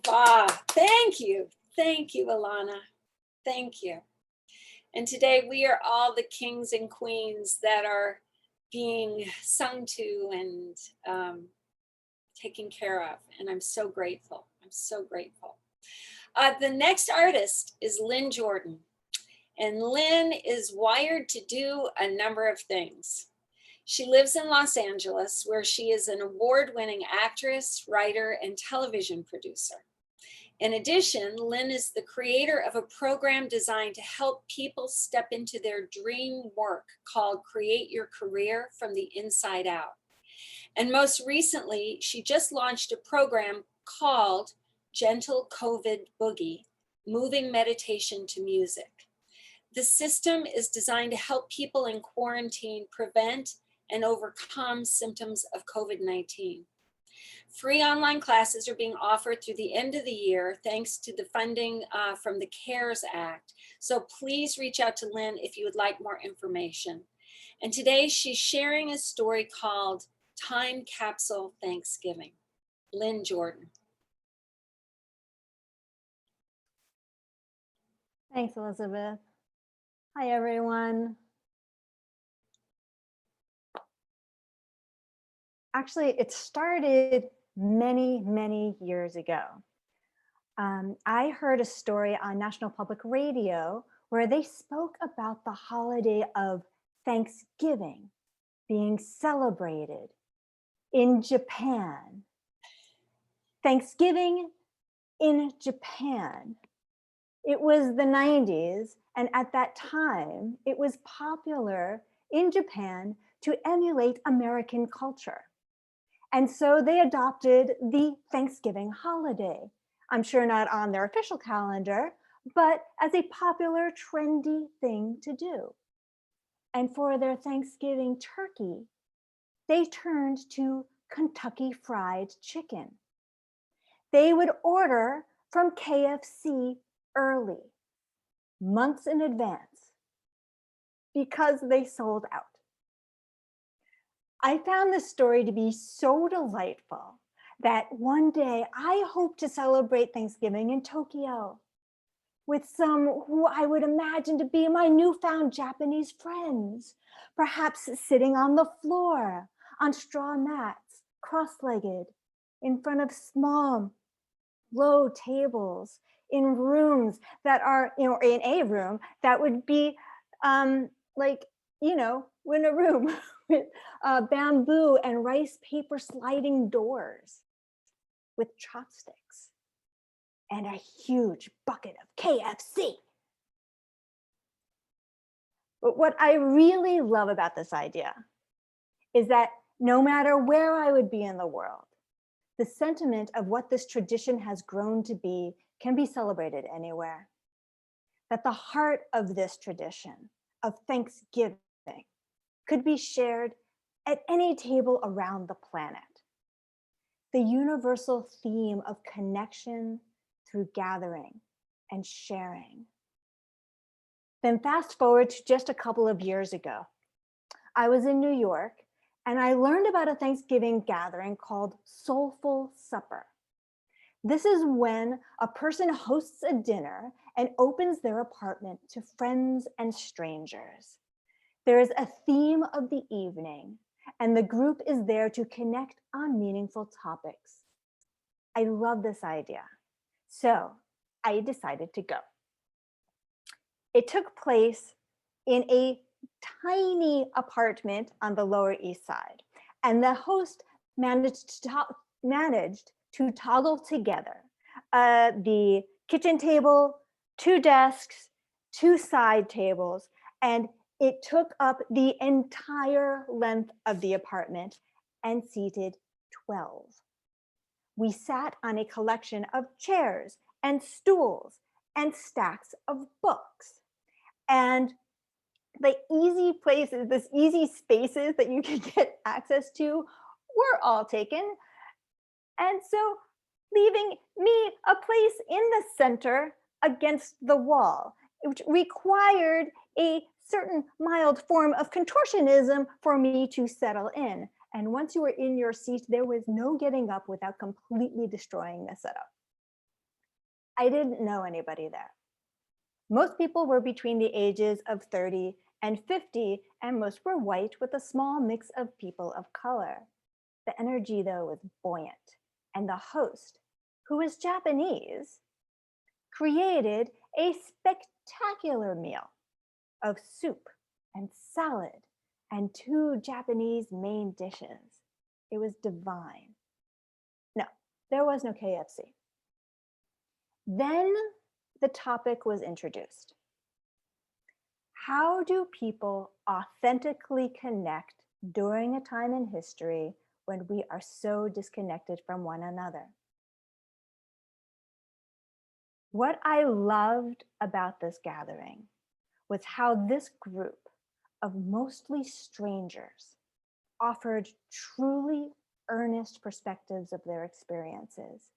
S1: brava. Thank you. Thank you, Alana. Thank you. And today we are all the kings and queens that are being sung to and taken care of. And I'm so grateful. I'm so grateful. The next artist is Lynn Jordan. And Lynn is wired to do a number of things. She lives in Los Angeles, where she is an award-winning actress, writer, and television producer. In addition, Lynn is the creator of a program designed to help people step into their dream work called Create Your Career from the Inside Out. And most recently, she just launched a program called Gentle COVID Boogie, Moving Meditation to Music. The system is designed to help people in quarantine prevent and overcome symptoms of COVID-19. Free online classes are being offered through the end of the year, thanks to the funding from the CARES Act. So please reach out to Lynn if you would like more information. And today she's sharing a story called Time Capsule Thanksgiving. Lynn Jordan.
S8: Thanks, Elizabeth. Hi, everyone. Actually, it started many, many years ago. I heard a story on National Public Radio where they spoke about the holiday of Thanksgiving being celebrated in Japan. Thanksgiving in Japan. It was the 90s, and at that time, it was popular in Japan to emulate American culture. And so they adopted the Thanksgiving holiday. I'm sure not on their official calendar, but as a popular, trendy thing to do. And for their Thanksgiving turkey, they turned to Kentucky Fried Chicken. They would order from KFC early, months in advance, because they sold out. I found this story to be so delightful that one day I hope to celebrate Thanksgiving in Tokyo with some who I would imagine to be my newfound Japanese friends, perhaps sitting on the floor on straw mats, cross-legged, in front of small, low tables, in rooms that are, in a room that would be like, in a room with bamboo and rice paper sliding doors with chopsticks and a huge bucket of KFC. But what I really love about this idea is that no matter where I would be in the world, the sentiment of what this tradition has grown to be can be celebrated anywhere. That the heart of this tradition of Thanksgiving could be shared at any table around the planet. The universal theme of connection through gathering and sharing. Then fast forward to just a couple of years ago. I was in New York and I learned about a Thanksgiving gathering called Soulful Supper. This is when a person hosts a dinner and opens their apartment to friends and strangers. There is a theme of the evening, and the group is there to connect on meaningful topics. I love this idea, so I decided to go. It took place in a tiny apartment on the Lower East Side, and the host managed to toggle together the kitchen table, 2 desks, 2 side tables, and it took up the entire length of the apartment and seated 12. We sat on a collection of chairs and stools and stacks of books. And the easy places, this easy spaces that you could get access to were all taken. And so leaving me a place in the center against the wall, which required a certain mild form of contortionism for me to settle in. And once you were in your seat, there was no getting up without completely destroying the setup. I didn't know anybody there. Most people were between the ages of 30 and 50, and most were white with a small mix of people of color. The energy, though, was buoyant, and the host, who was Japanese, created a spectacular meal of soup and salad and 2 Japanese main dishes. It was divine. No, there was no KFC. Then the topic was introduced. How do people authentically connect during a time in history when we are so disconnected from one another? What I loved about this gathering was how this group of mostly strangers offered truly earnest perspectives of their experiences.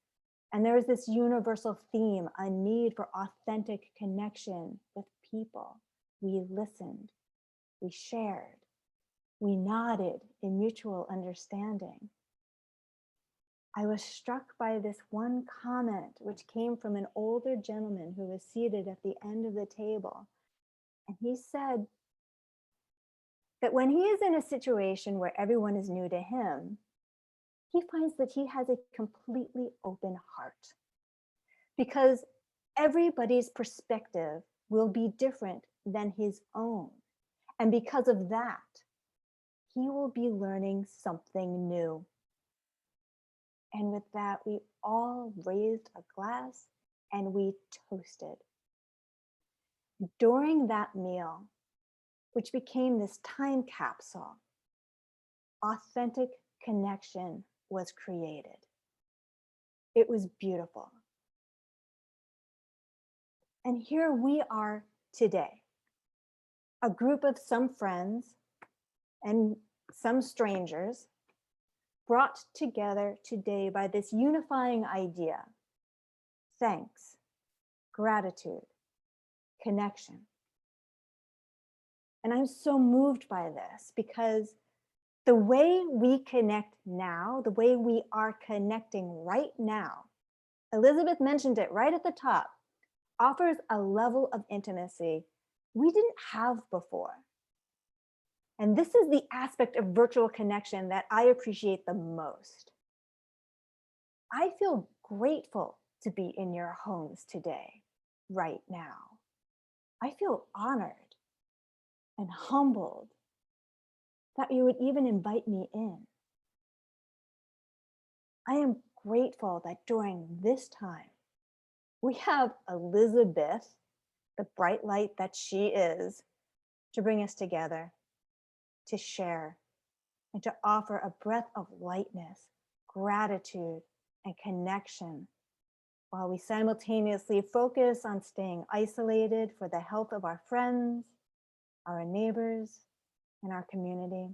S8: And there was this universal theme, a need for authentic connection with people. We listened, we shared, we nodded in mutual understanding. I was struck by this one comment, which came from an older gentleman who was seated at the end of the table. And he said that when he is in a situation where everyone is new to him, he finds that he has a completely open heart, because everybody's perspective will be different than his own. And because of that, he will be learning something new. And with that, we all raised a glass and we toasted. During that meal, which became this time capsule, authentic connection was created. It was beautiful. And here we are today, a group of some friends and some strangers brought together today by this unifying idea: thanks, gratitude, connection. And I'm so moved by this, because the way we connect now, the way we are connecting right now, Elizabeth mentioned it right at the top, offers a level of intimacy we didn't have before. And this is the aspect of virtual connection that I appreciate the most. I feel grateful to be in your homes today, right now. I feel honored and humbled that you would even invite me in. I am grateful that during this time, we have Elizabeth, the bright light that she is, to bring us together, to share, and to offer a breath of lightness, gratitude, and connection, while we simultaneously focus on staying isolated for the health of our friends, our neighbors, and our community.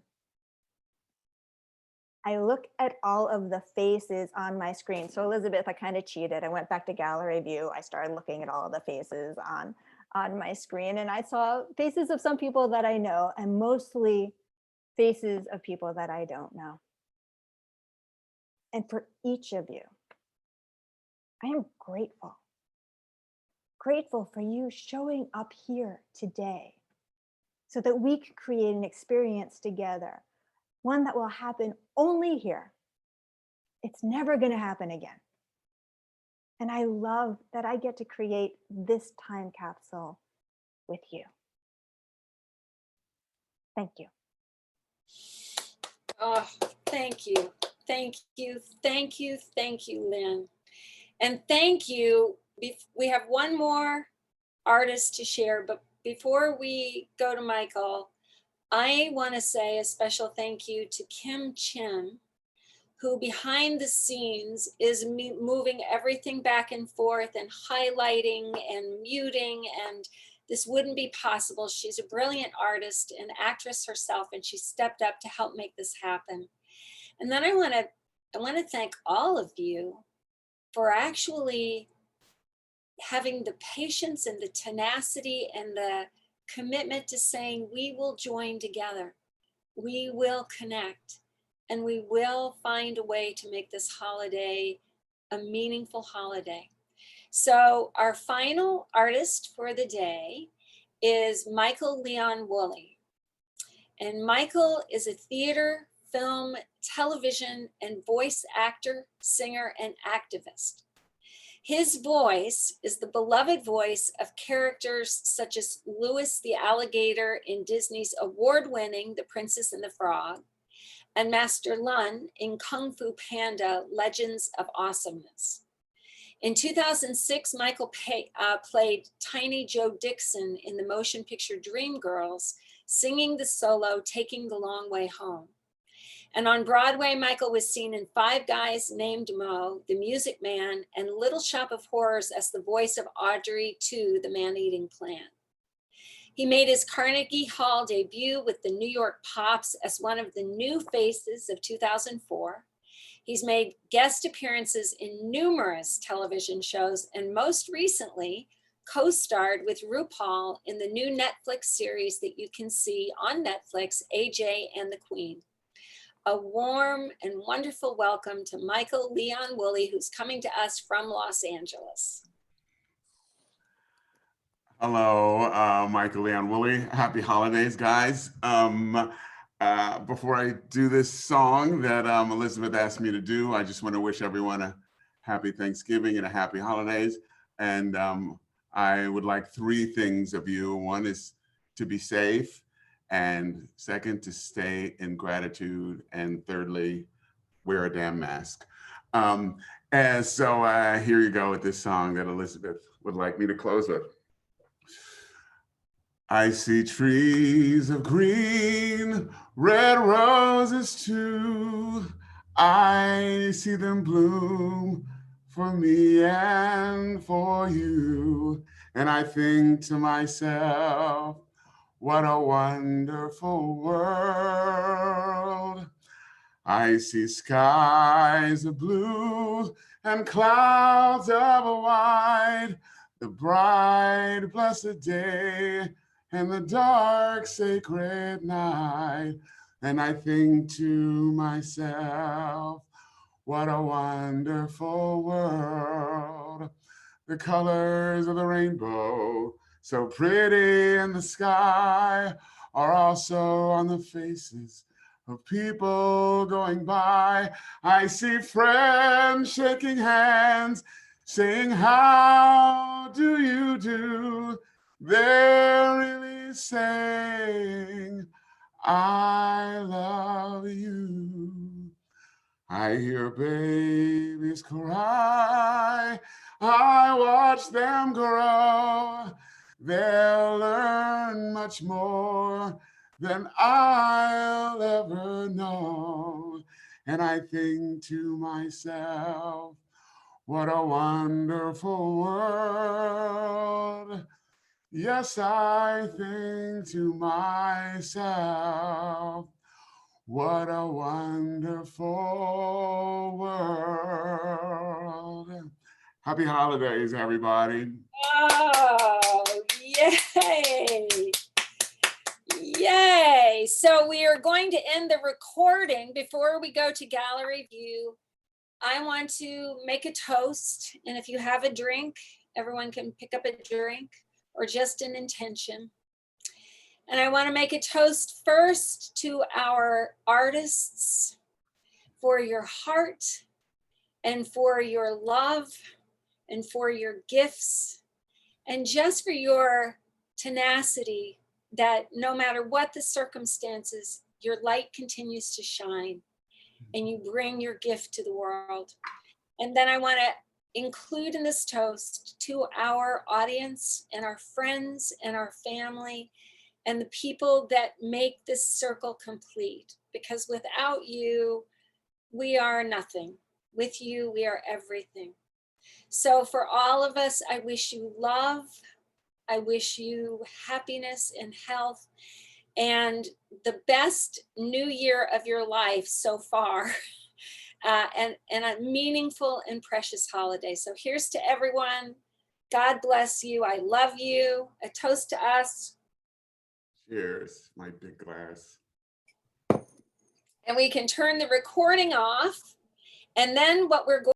S8: I look at all of the faces on my screen. So Elizabeth, I kind of cheated. I went back to gallery view. I started looking at all of the faces on my screen, and I saw faces of some people that I know, and mostly faces of people that I don't know. And for each of you, I am grateful. Grateful for you showing up here today so that we can create an experience together, one that will happen only here. It's never going to happen again. And I love that I get to create this time capsule with you. Thank you.
S1: Oh, thank you. Thank you. Thank you. Thank you, Lynn. And thank you. We have one more artist to share, but before we go to Michael, I want to say a special thank you to Kim Chin, who behind the scenes is moving everything back and forth and highlighting and muting, and this wouldn't be possible. She's a brilliant artist and actress herself, and she stepped up to help make this happen. And then I want to thank all of you for actually having the patience and the tenacity and the commitment to saying, we will join together, we will connect, and we will find a way to make this holiday a meaningful holiday. So our final artist for the day is Michael Leon Wooley. And Michael is a theater, film, television, and voice actor, singer, and activist. His voice is the beloved voice of characters such as Louis the alligator in Disney's award-winning The Princess and the Frog, and Master Lun in Kung Fu Panda, Legends of Awesomeness. In 2006, Michael played Tiny Joe Dixon in the motion picture Dreamgirls, singing the solo, Taking the Long Way Home. And on Broadway, Michael was seen in Five Guys Named Mo, The Music Man, and Little Shop of Horrors as the voice of Audrey II, the man-eating plant. He made his Carnegie Hall debut with the New York Pops as one of the new faces of 2004. He's made guest appearances in numerous television shows, and most recently co-starred with RuPaul in the new Netflix series that you can see on Netflix, AJ and the Queen. A warm and wonderful welcome to Michael Leon Wooley, who's coming to us from Los Angeles.
S9: Hello, Michael Leon Wooley. Happy holidays, guys. Before I do this song that Elizabeth asked me to do, I just want to wish everyone a happy Thanksgiving and a happy holidays. And I would like 3 things of you. One is to be safe, and second, to stay in gratitude, and thirdly, wear a damn mask. And so here you go with this song that Elizabeth would like me to close with. I see trees of green, red roses too. I see them bloom for me and for you. And I think to myself, what a wonderful world. I see skies of blue and clouds of white, the bright, blessed day and the dark, sacred night. And I think to myself, what a wonderful world. The colors of the rainbow, so pretty in the sky, are also on the faces of people going by. I see friends shaking hands, saying, how do you do? They're really saying, I love you. I hear babies cry, I watch them grow. They'll learn much more than I'll ever know. And I think to myself, what a wonderful world. Yes, I think to myself, what a wonderful world. Happy holidays, everybody.
S1: Oh, yay. Yay. So we are going to end the recording. Before we go to gallery view, I want to make a toast. And if you have a drink, everyone can pick up a drink or just an intention. And I want to make a toast first to our artists for your heart and for your love and for your gifts and just for your tenacity that no matter what the circumstances, your light continues to shine and you bring your gift to the world. And then I want to include in this toast to our audience and our friends and our family and the people that make this circle complete, because without you, we are nothing. With you, we are everything. So for all of us, I wish you love. I wish you happiness and health and the best new year of your life so far. And a meaningful and precious holiday. So here's to everyone. God bless you. I love you. A toast to us.
S9: Cheers, my big glass.
S1: And we can turn the recording off. And then what we're going